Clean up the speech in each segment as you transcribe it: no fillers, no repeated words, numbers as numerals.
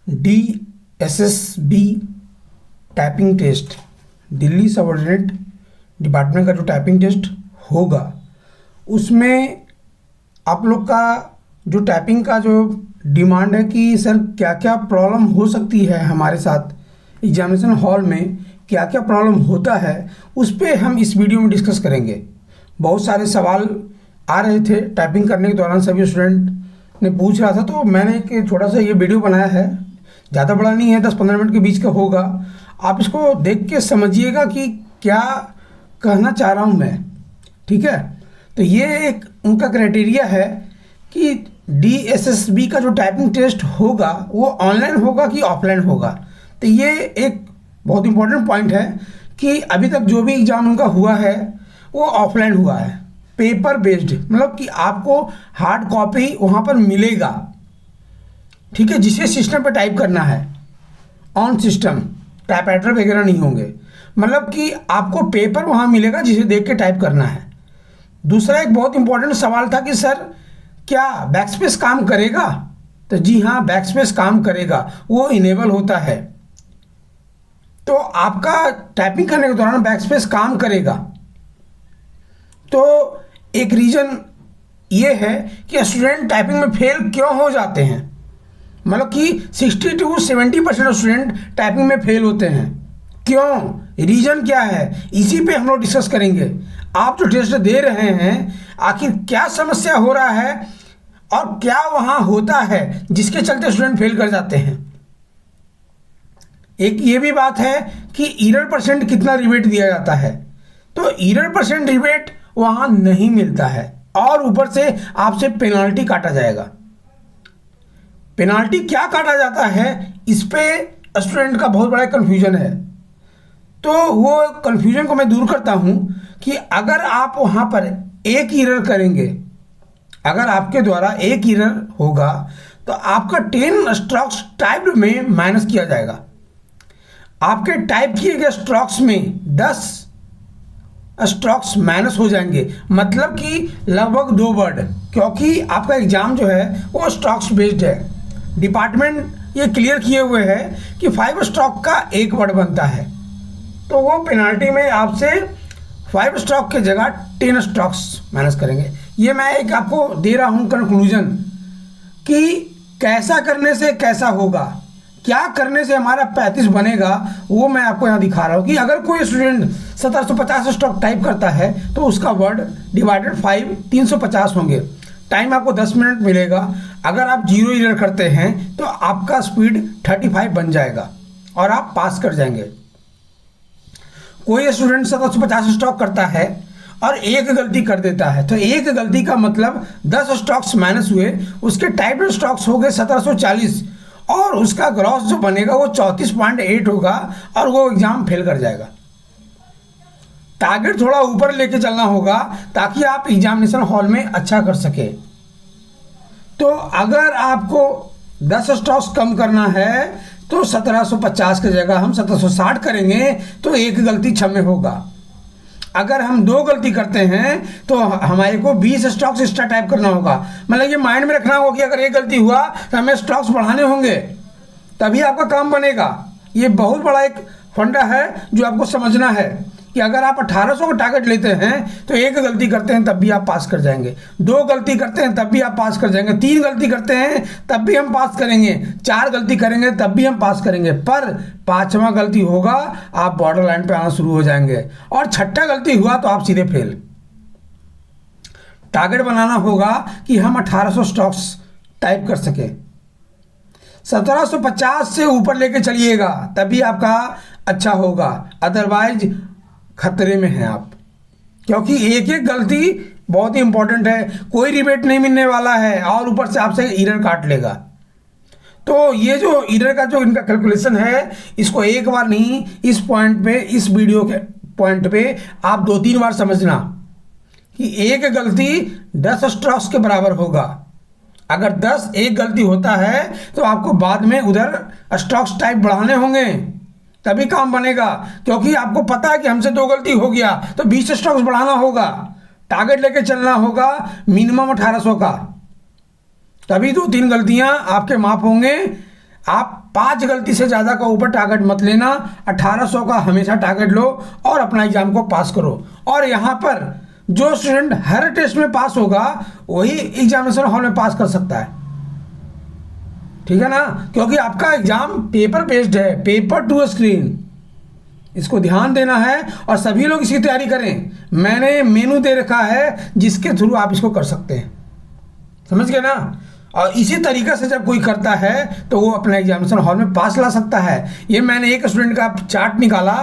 DSSB typing test, Delhi subordinate department का जो typing test होगा उसमें आप लोग का जो टाइपिंग का जो डिमांड है कि सर क्या क्या प्रॉब्लम हो सकती है हमारे साथ एग्जामिनेशन हॉल में, क्या क्या प्रॉब्लम होता है, उस पर हम इस वीडियो में डिस्कस करेंगे। बहुत सारे सवाल आ रहे थे टाइपिंग करने के दौरान, सभी स्टूडेंट ने पूछ रहा था, तो मैंने एक छोटा सा ये वीडियो बनाया है। ज़्यादा बड़ा नहीं है, 10-15 मिनट के बीच का होगा। आप इसको देख के समझिएगा कि क्या कहना चाह रहा हूँ मैं, ठीक है। तो ये एक उनका क्राइटेरिया है कि DSSB का जो टाइपिंग टेस्ट होगा वो ऑनलाइन होगा कि ऑफलाइन होगा। तो ये एक बहुत इंपॉर्टेंट पॉइंट है कि अभी तक जो भी एग्ज़ाम उनका हुआ है वो ऑफलाइन हुआ है, पेपर बेस्ड, मतलब कि आपको हार्ड कॉपी वहाँ पर मिलेगा, ठीक है, जिसे सिस्टम पे टाइप करना है, ऑन सिस्टम, टाइपराइटर वगैरह नहीं होंगे, मतलब कि आपको पेपर वहाँ मिलेगा जिसे देख के टाइप करना है। दूसरा एक बहुत इंपॉर्टेंट सवाल था कि सर क्या बैकस्पेस काम करेगा, तो जी हाँ, बैकस्पेस काम करेगा, वो इनेबल होता है। तो आपका टाइपिंग करने के दौरान बैकस्पेस काम करेगा। तो एक रीज़न ये है कि स्टूडेंट टाइपिंग में फेल क्यों हो जाते हैं, मतलब कि 60 to 70% स्टूडेंट टाइपिंग में फेल होते हैं। क्यों, रीज़न क्या है, इसी पे हम लोग डिस्कस करेंगे। आप जो टेस्ट दे रहे हैं आखिर क्या समस्या हो रहा है और क्या वहाँ होता है जिसके चलते स्टूडेंट फेल कर जाते हैं। एक ये भी बात है कि एरर परसेंट कितना रिबेट दिया जाता है, तो एरर परसेंट रिबेट वहाँ नहीं मिलता है और ऊपर से आपसे पेनाल्टी काटा जाएगा। पेनाल्टी क्या काटा जाता है, इस पे स्टूडेंट का बहुत बड़ा कन्फ्यूजन है। तो वो कन्फ्यूजन को मैं दूर करता हूँ कि अगर आप वहाँ पर एक एरर करेंगे, अगर आपके द्वारा एक एरर होगा तो आपका 10 स्ट्रोक्स टाइप में माइनस किया जाएगा। आपके टाइप किए गए स्ट्रोक्स में 10 स्ट्रोक्स माइनस हो जाएंगे, मतलब कि लगभग 2 वर्ड, क्योंकि आपका एग्जाम जो है वो स्ट्रोक्स बेस्ड है। डिपार्टमेंट ये क्लियर किए हुए है कि 5 स्ट्रोक का 1 वर्ड बनता है, तो वो पेनाल्टी में आपसे 5 स्ट्रोक की जगह 10 स्ट्रोक्स माइनस करेंगे। ये मैं एक आपको दे रहा हूँ कंक्लूजन कि कैसा करने से कैसा होगा, क्या करने से हमारा 35 बनेगा, वो मैं आपको यहाँ दिखा रहा हूँ कि अगर कोई स्टूडेंट 1750 स्ट्रोक टाइप करता है तो उसका वर्ड डिवाइडेड 5 350 होंगे। टाइम आपको 10 मिनट मिलेगा। अगर आप 0 एरर करते हैं तो आपका स्पीड 35 बन जाएगा और आप पास कर जाएंगे। कोई स्टूडेंट 1750 स्ट्रोक करता है और एक गलती कर देता है, तो एक गलती का मतलब 10 स्ट्रोक्स माइनस हुए, उसके टाइप स्ट्रोक्स हो गए 1740 और उसका ग्रॉस जो बनेगा वो 34.8 होगा और वो एग्जाम फेल कर जाएगा। टारगेट थोड़ा ऊपर लेके चलना होगा ताकि आप एग्जामिनेशन हॉल में अच्छा कर सके। तो अगर आपको 10 स्ट्रोक्स कम करना है तो 1750 की जगह हम 1760 करेंगे तो एक गलती क्षम्य होगा। अगर हम 2 गलती करते हैं तो हमारे को 20 स्ट्रोक्स एक्स्ट्रा टाइप करना होगा। मतलब ये माइंड में रखना होगा कि अगर एक गलती हुआ तो हमें स्ट्रोक्स बढ़ाने होंगे, तभी आपका काम बनेगा। ये बहुत बड़ा एक फंडा है जो आपको समझना है कि अगर आप 1800 का टारगेट लेते हैं तो एक गलती करते हैं तब भी आप पास कर जाएंगे, 2 गलती करते हैं तब भी आप पास कर जाएंगे, 3 गलती करते हैं तब भी हम पास करेंगे, 4 गलती करेंगे तब भी हम पास करेंगे, पर 5वां गलती होगा आप बॉर्डर लाइन पे आना शुरू हो जाएंगे और 6ठा गलती हुआ तो आप सीधे फेल। टारगेट बनाना होगा कि हम 1800 स्ट्रोक्स टाइप कर सके। 1750 से ऊपर लेके चलिएगा तभी आपका अच्छा होगा, अदरवाइज खतरे में हैं आप, क्योंकि एक एक गलती बहुत ही इंपॉर्टेंट है। कोई रिबेट नहीं मिलने वाला है और ऊपर से आपसे एरर काट लेगा। तो ये जो एरर का जो इनका कैलकुलेशन है, इसको एक बार नहीं, इस पॉइंट पे, इस वीडियो के पॉइंट पे आप 2-3 बार समझना कि एक गलती 10 स्ट्रोक्स के बराबर होगा। अगर 10 एक गलती होता है तो आपको बाद में उधर स्ट्रोक्स टाइप बढ़ाने होंगे, तभी काम बनेगा, क्योंकि आपको पता है कि हमसे 2 गलती हो गया तो 20 स्ट्रोक्स बढ़ाना होगा। टारगेट लेके चलना होगा मिनिमम 1800 का, तभी 2-3 गलतियां आपके माफ होंगे। आप 5 गलती से ज़्यादा का ऊपर टारगेट मत लेना, 1800 का हमेशा टारगेट लो और अपना एग्जाम को पास करो। और यहाँ पर जो स्टूडेंट हर टेस्ट में पास होगा वही एग्जामिनेशन हॉल में पास कर सकता है, ठीक है ना, क्योंकि आपका एग्जाम पेपर बेस्ड है, पेपर टू स्क्रीन, इसको ध्यान देना है और सभी लोग इसकी तैयारी करें। मैंने मेनू दे रखा है जिसके थ्रू आप इसको कर सकते हैं, समझ गए ना। और इसी तरीके से जब कोई करता है तो वो अपना एग्जामिनेशन हॉल में पास ला सकता है। ये मैंने एक स्टूडेंट का चार्ट निकाला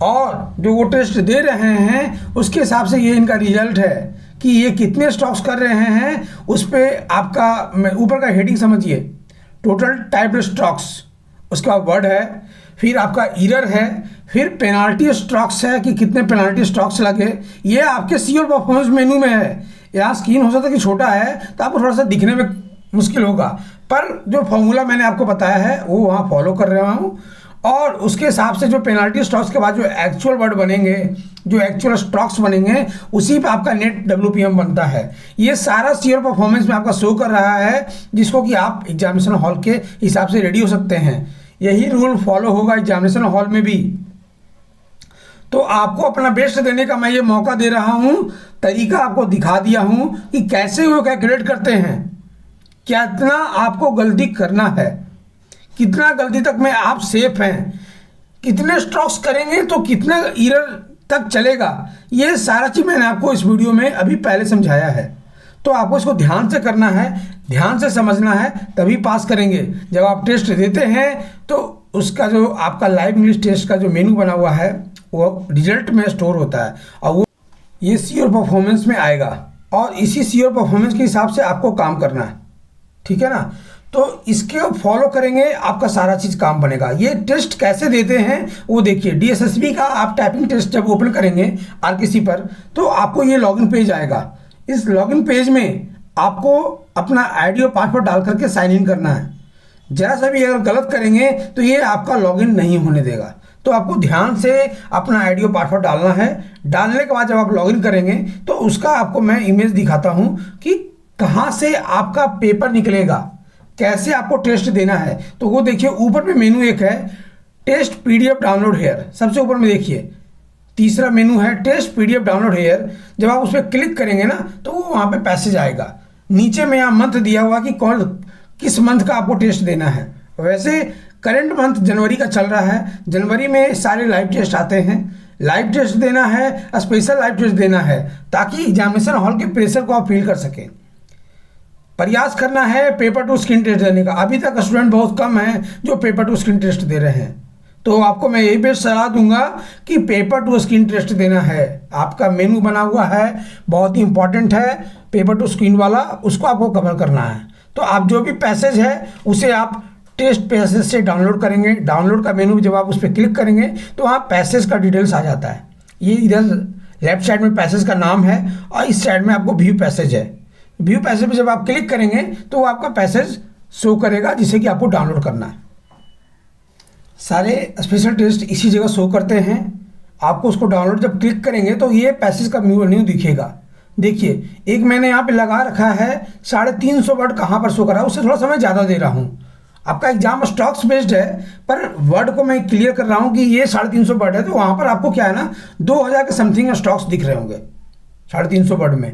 और जो वो टेस्ट दे रहे हैं उसके हिसाब से ये इनका रिजल्ट है कि ये कितने स्टॉक्स कर रहे हैं। उस पर आपका ऊपर का हेडिंग समझिए, टोटल टाइप्ड स्टॉक्स, उसका वर्ड है, फिर आपका ईरर है, फिर पेनाल्टी स्टॉक्स है कि कितने पेनाल्टी स्टॉक्स लगे। ये आपके सी और परफॉर्मेंस मेनू में है। यहाँ स्क्रीन हो सकता है कि छोटा है तो आपको थोड़ा सा दिखने में मुश्किल होगा, पर जो फॉर्मूला मैंने आपको बताया है वो वहाँ फॉलो कर रहा हूँ। और उसके हिसाब से जो पेनाल्टी स्टॉक्स के बाद जो एक्चुअल वर्ड बनेंगे, जो एक्चुअल स्टॉक्स बनेंगे, उसी पे आपका नेट WPM बनता है। ये सारा सी और परफॉर्मेंस में आपका शो कर रहा है, जिसको कि आप एग्जामिनेशन हॉल के हिसाब से रेडी हो सकते हैं। यही रूल फॉलो होगा एग्जामिनेशन हॉल में भी। तो आपको अपना बेस्ट देने का मैं ये मौका दे रहा हूँ, तरीका आपको दिखा दिया हूँ कि कैसे वो कैलकुलेट करते हैं, कितना आपको गलती करना है, कितना गलती तक में आप सेफ हैं, कितने स्ट्रोक्स करेंगे तो कितना एरर तक चलेगा। ये सारा चीज़ मैंने आपको इस वीडियो में अभी पहले समझाया है। तो आपको इसको ध्यान से करना है, ध्यान से समझना है, तभी पास करेंगे। जब आप टेस्ट देते हैं तो उसका जो आपका लाइव इंग्लिश टेस्ट का जो मेनू बना हुआ है वो रिजल्ट में स्टोर होता है और वो ये सी और परफॉर्मेंस में आएगा और इसी सी और परफॉर्मेंस के हिसाब से आपको काम करना है, ठीक है ना। तो इसके फॉलो करेंगे आपका सारा चीज़ काम बनेगा। ये टेस्ट कैसे देते हैं वो देखिए। DSSB का आप टाइपिंग टेस्ट जब ओपन करेंगे RKC पर तो आपको ये लॉगिन पेज आएगा। इस लॉगिन पेज में आपको अपना ID और पासवर्ड डाल करके साइन इन करना है। जरा सा भी अगर गलत करेंगे तो ये आपका लॉगिन नहीं होने देगा। तो आपको ध्यान से अपना ID और पासवर्ड डालना है। डालने के बाद जब आप लॉगिन करेंगे तो उसका आपको मैं इमेज दिखाता हूँ कि कहाँ से आपका पेपर निकलेगा, कैसे आपको टेस्ट देना है। तो वो देखिए ऊपर में मेनू एक है, टेस्ट PDF डाउनलोड हेयर, सबसे ऊपर में देखिए तीसरा मेनू है टेस्ट PDF डाउनलोड हेयर। जब आप उस पर क्लिक करेंगे ना तो वो वहाँ पे पैसेज आएगा। नीचे में यहाँ मंथ दिया हुआ कि कौन किस मंथ का आपको टेस्ट देना है। वैसे करंट मंथ जनवरी का चल रहा है, जनवरी में सारे लाइव टेस्ट आते हैं। लाइव टेस्ट देना है, स्पेशल लाइव टेस्ट देना है ताकि एग्जामिनेशन हॉल के प्रेशर को आप फील कर सकें। प्रयास करना है पेपर टू स्क्रीन टेस्ट देने का। अभी तक स्टूडेंट बहुत कम हैं जो पेपर टू स्क्रीन टेस्ट दे रहे हैं। तो आपको मैं यही बेस्ट सलाह दूंगा कि पेपर टू स्क्रीन टेस्ट देना है। आपका मेनू बना हुआ है, बहुत ही इंपॉर्टेंट है पेपर टू स्क्रीन वाला, उसको आपको कवर करना है। तो आप जो भी पैसेज है उसे आप टेस्ट पैसेज से डाउनलोड करेंगे। डाउनलोड का मेनू जब आप उस पर क्लिक करेंगे तो वहाँ पैसेज का डिटेल्स आ जाता है। ये इधर लेफ्ट साइड में पैसेज का नाम है और इस साइड में आपको व्यू पैसेज है। व्यू पैसेज पे जब आप क्लिक करेंगे तो वो आपका पैसेज शो करेगा जिसे कि आपको डाउनलोड करना है। सारे स्पेशल टेस्ट इसी जगह शो करते हैं। आपको उसको डाउनलोड जब क्लिक करेंगे तो ये पैसेज का मेन्यू दिखेगा। देखिए एक मैंने यहाँ पे लगा रखा है 350 वर्ड कहाँ पर शो कर रहा है, उससे थोड़ा समय ज़्यादा दे रहा हूँ। आपका एग्जाम स्टॉक्स बेस्ड है पर वर्ड को मैं क्लियर कर रहा हूँ कि ये 350 वर्ड है। तो वहाँ पर आपको क्या है ना 2000 के समथिंग स्टॉक्स दिख रहे होंगे 350 वर्ड में।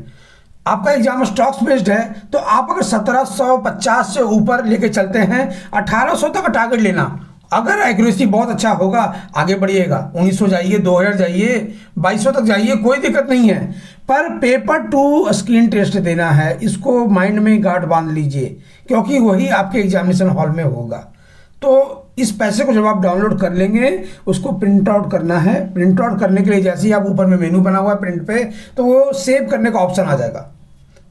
आपका एग्जाम स्टॉक्स बेस्ड है तो आप अगर 1750 से ऊपर लेके चलते हैं, 1800 तक टारगेट लेना। अगर एक्यूरेसी बहुत अच्छा होगा आगे बढ़िएगा, 1900 जाइए, 2000 जाइए, 2200 तक जाइए, कोई दिक्कत नहीं है। पर पेपर टू स्क्रीन टेस्ट देना है, इसको माइंड में गांठ बांध लीजिए क्योंकि वही आपके एग्जामिनेशन हॉल में होगा। तो इस पैसे को जब आप डाउनलोड कर लेंगे उसको प्रिंट आउट करना है। प्रिंट आउट करने के लिए जैसे ही आप ऊपर में मेनू बना हुआ है प्रिंट पे तो वो सेव करने का ऑप्शन आ जाएगा।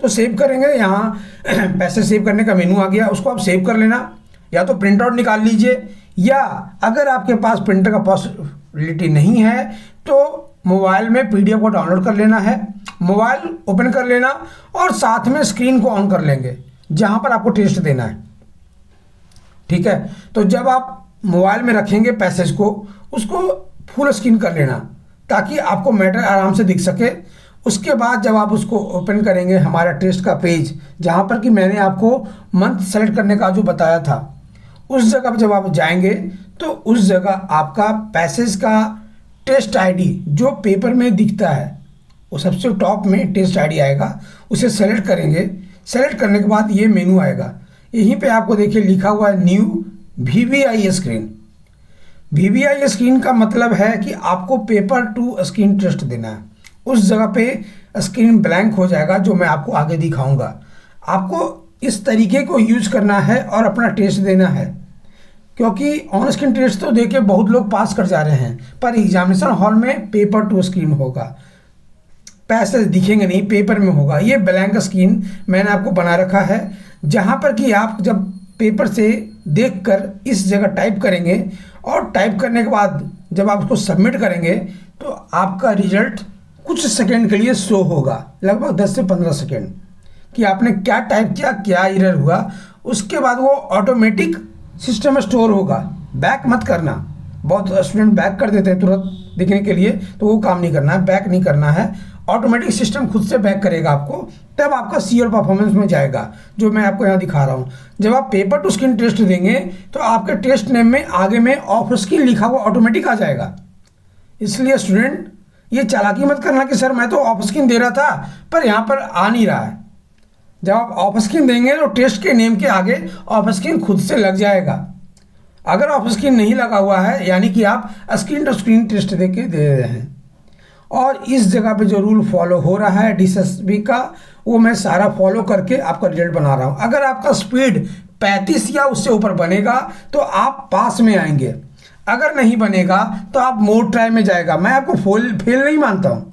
तो सेव करेंगे, यहाँ पैसे सेव करने का मेनू आ गया, उसको आप सेव कर लेना। या तो प्रिंट आउट निकाल लीजिए या अगर आपके पास प्रिंटर का पॉसिबिलिटी नहीं है तो मोबाइल में PDF को डाउनलोड कर लेना है, मोबाइल ओपन कर लेना और साथ में स्क्रीन को ऑन कर लेंगे जहाँ पर आपको टेस्ट देना है, ठीक है। तो जब आप मोबाइल में रखेंगे पैसेज को, उसको फुल स्क्रीन कर लेना ताकि आपको मैटर आराम से दिख सके। उसके बाद जब आप उसको ओपन करेंगे हमारा टेस्ट का पेज, जहाँ पर कि मैंने आपको मंथ सेलेक्ट करने का जो बताया था, उस जगह पर जब आप जाएंगे तो उस जगह आपका पैसेज का टेस्ट आईडी जो पेपर में दिखता है, वो सबसे टॉप में टेस्ट आईडी आएगा, उसे सेलेक्ट करेंगे। सेलेक्ट करने के बाद ये मेनू आएगा, यहीं पे आपको देखिए लिखा हुआ है new VVI screen. VVI screen का मतलब है कि आपको पेपर टू स्क्रीन टेस्ट देना है। उस जगह पे स्क्रीन ब्लैंक हो जाएगा, जो मैं आपको आगे दिखाऊंगा। आपको इस तरीके को यूज करना है और अपना टेस्ट देना है, क्योंकि ऑन स्क्रीन टेस्ट तो देके बहुत लोग पास कर जा रहे हैं, पर एग्जामिनेशन हॉल में पेपर टू स्क्रीन होगा, पैसेज दिखेंगे नहीं, पेपर में होगा। ये ब्लैंक स्क्रीन मैंने आपको बना रखा है, जहाँ पर कि आप जब पेपर से देखकर इस जगह टाइप करेंगे और टाइप करने के बाद जब आप उसको सबमिट करेंगे तो आपका रिजल्ट कुछ सेकंड के लिए शो होगा, लगभग 10 से 15 सेकंड, कि आपने क्या टाइप किया, क्या एरर हुआ। उसके बाद वो ऑटोमेटिक सिस्टम में स्टोर होगा। बैक मत करना, बहुत स्टूडेंट बैक कर देते हैं तुरंत दिखने के लिए, तो वो काम नहीं करना है, बैक नहीं करना है। ऑटोमेटिक सिस्टम खुद से बैक करेगा आपको, तब आपका सीओ परफॉर्मेंस में जाएगा, जो मैं आपको यहाँ दिखा रहा हूँ। जब आप पेपर टू स्क्रीन टेस्ट देंगे तो आपके टेस्ट नेम में आगे में ऑफ स्क्रीन लिखा हुआ ऑटोमेटिक आ जाएगा। इसलिए स्टूडेंट ये चालाकी मत करना कि सर मैं तो ऑफ स्क्रीन दे रहा था पर यहाँ पर आ नहीं रहा है। जब आप ऑफ स्क्रीन देंगे तो टेस्ट के नेम के आगे ऑफ स्क्रीन खुद से लग जाएगा। अगर ऑफ स्क्रीन नहीं लगा हुआ है यानी कि आप स्क्रीन टू स्क्रीन टेस्ट दे रहे हैं। और इस जगह पे जो रूल फॉलो हो रहा है DSSB का, वो मैं सारा फॉलो करके आपका रिजल्ट बना रहा हूँ। अगर आपका स्पीड 35 या उससे ऊपर बनेगा तो आप पास में आएंगे, अगर नहीं बनेगा तो आप मोर ट्राई में जाएगा। मैं आपको फेल नहीं मानता हूँ।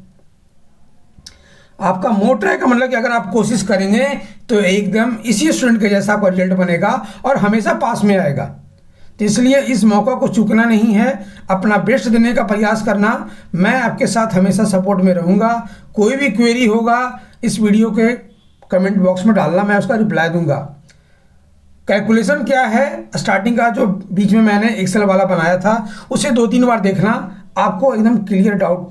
आपका मोर ट्राई का मतलब कि अगर आप कोशिश करेंगे तो एकदम इसी स्टूडेंट के जैसा आपका रिजल्ट बनेगा और हमेशा पास में आएगा। तो इसलिए इस मौका को चूकना नहीं है, अपना बेस्ट देने का प्रयास करना। मैं आपके साथ हमेशा सपोर्ट में रहूँगा। कोई भी क्वेरी होगा इस वीडियो के कमेंट बॉक्स में डालना, मैं उसका रिप्लाई दूंगा। कैलकुलेशन क्या है स्टार्टिंग का, जो बीच में मैंने एक्सेल वाला बनाया था, उसे 2-3 बार देखना, आपको एकदम क्लियर डाउट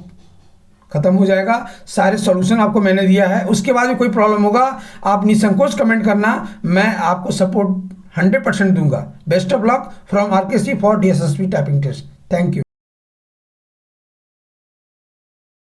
खत्म हो जाएगा। सारे सॉल्यूशन आपको मैंने दिया है। उसके बाद भी कोई प्रॉब्लम होगा आप निसंकोच कमेंट करना, मैं आपको सपोर्ट 100% दूंगा। Best of luck from RKC for DSSB typing test. Thank you.